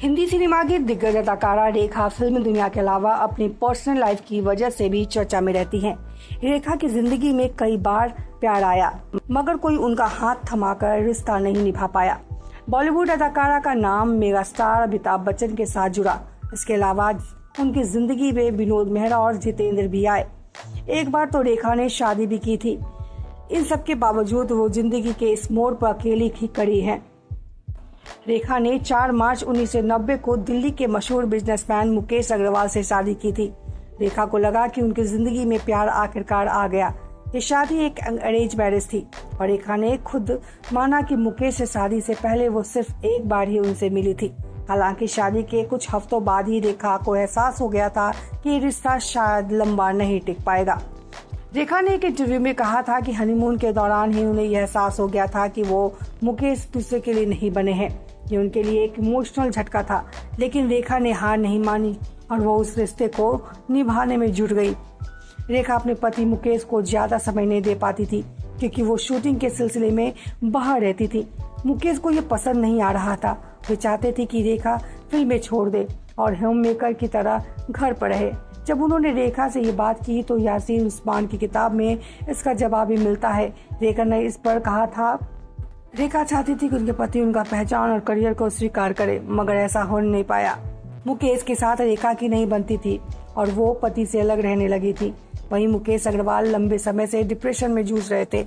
Hindi cinema की दिग्गज अदाकारा रेखा फिल्म दुनिया के अलावा अपनी पर्सनल लाइफ की वजह से भी चर्चा में रहती हैं। रेखा की जिंदगी में कई बार प्यार आया, मगर कोई उनका हाथ थमाकर रिश्ता नहीं निभा पाया। बॉलीवुड अदाकारा का नाम मेगा स्टार अमिताभ बच्चन के साथ जुड़ा। इसके अलावा उनकी जिंदगी में विनोद मेहरा और जितेंद्र भी आए। एक बार तो रेखा ने शादी भी की थी। इन सब के बावजूद वो जिंदगी के इस मोड़ पर अकेली ही खड़ी है। रेखा ने 4 मार्च 1990 को दिल्ली के मशहूर बिजनेसमैन मुकेश अग्रवाल से शादी की थी। रेखा को लगा कि उनकी जिंदगी में प्यार आखिरकार आ गया। ये शादी एक अरेंज मैरिज थी और रेखा ने खुद माना कि मुकेश से शादी से पहले वो सिर्फ एक बार ही उनसे मिली थी। हालांकि शादी के कुछ हफ्तों बाद ही रेखा को एहसास हो गया था कि ये रिश्ता शायद लंबा नहीं टिक पाएगा। रेखा ने एक इंटरव्यू में कहा था कि हनीमून के दौरान ही उन्हें यह एहसास हो गया था कि वो मुकेश दूसरे के लिए नहीं बने हैं। ये उनके लिए एक इमोशनल झटका था, लेकिन रेखा ने हार नहीं मानी और वो उस रिश्ते को निभाने में जुट गई। रेखा अपने पति मुकेश को ज्यादा समय नहीं दे पाती थी क्योंकि वो शूटिंग के सिलसिले में बाहर रहती थी। मुकेश को ये पसंद नहीं आ रहा था। वे चाहते थे कि रेखा फिल्में छोड़ दे और होम मेकर की तरह घर पर रहे। जब उन्होंने रेखा से ये बात की तो यासीन उस्मान की किताब में इसका जवाब भी मिलता है। रेखा ने इस पर कहा था, रेखा चाहती थी कि उनके पति उनका पहचान और करियर को स्वीकार करे, मगर ऐसा हो नहीं पाया। मुकेश के साथ रेखा की नहीं बनती थी और वो पति से अलग रहने लगी थी। वहीं मुकेश अग्रवाल लंबे समय से डिप्रेशन में जूझ रहे थे।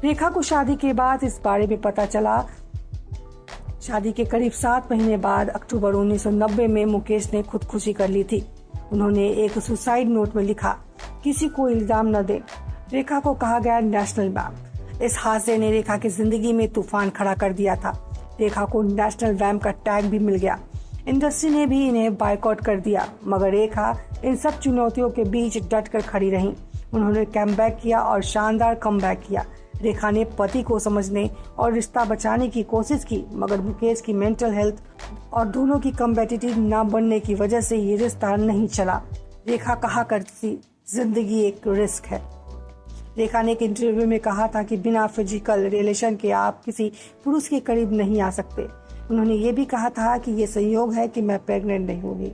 रेखा को शादी के बाद इस बारे में पता चला। शादी के करीब 7 महीने बाद अक्टूबर 1990 में मुकेश ने खुदकुशी कर ली थी। उन्होंने एक सुसाइड नोट में लिखा, किसी को इल्जाम न दे। रेखा को कहा गया नेशनल वैम्प। इस हादसे ने रेखा की जिंदगी में तूफान खड़ा कर दिया था। रेखा को नेशनल वैम्प का टैग भी मिल गया। इंडस्ट्री ने भी इन्हें बायकॉट कर दिया, मगर रेखा इन सब चुनौतियों के बीच डट कर खड़ी रही। उन्होंने कमबैक किया और शानदार कमबैक किया। रेखा ने पति को समझने और रिश्ता बचाने की कोशिश की, मगर मुकेश की मेंटल हेल्थ और दोनों की कम्पेटिटिव न बनने की वजह से ये रिश्ता नहीं चला। रेखा कहा करती थी, जिंदगी एक रिस्क है। रेखा ने एक इंटरव्यू में कहा था कि बिना फिजिकल रिलेशन के आप किसी पुरुष के करीब नहीं आ सकते। उन्होंने ये भी कहा था कि ये संयोग है कि मैं प्रेग्नेंट नहीं होगी।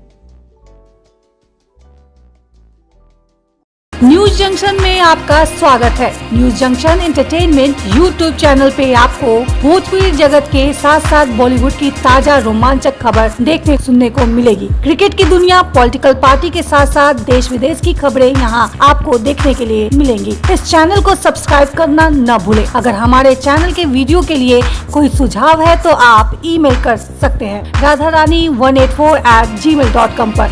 न्यूज जंक्शन में आपका स्वागत है। News junction entertainment YouTube channel पे आपको भोजपुरी जगत के साथ साथ बॉलीवुड की ताजा रोमांचक खबर देखने सुनने को मिलेगी। क्रिकेट की दुनिया, पॉलिटिकल पार्टी के साथ साथ देश विदेश की खबरें यहाँ आपको देखने के लिए मिलेंगी। इस चैनल को सब्सक्राइब करना न भूले। अगर हमारे चैनल के वीडियो के लिए कोई सुझाव है तो आप email कर सकते हैं radharani184@gmail.com पर।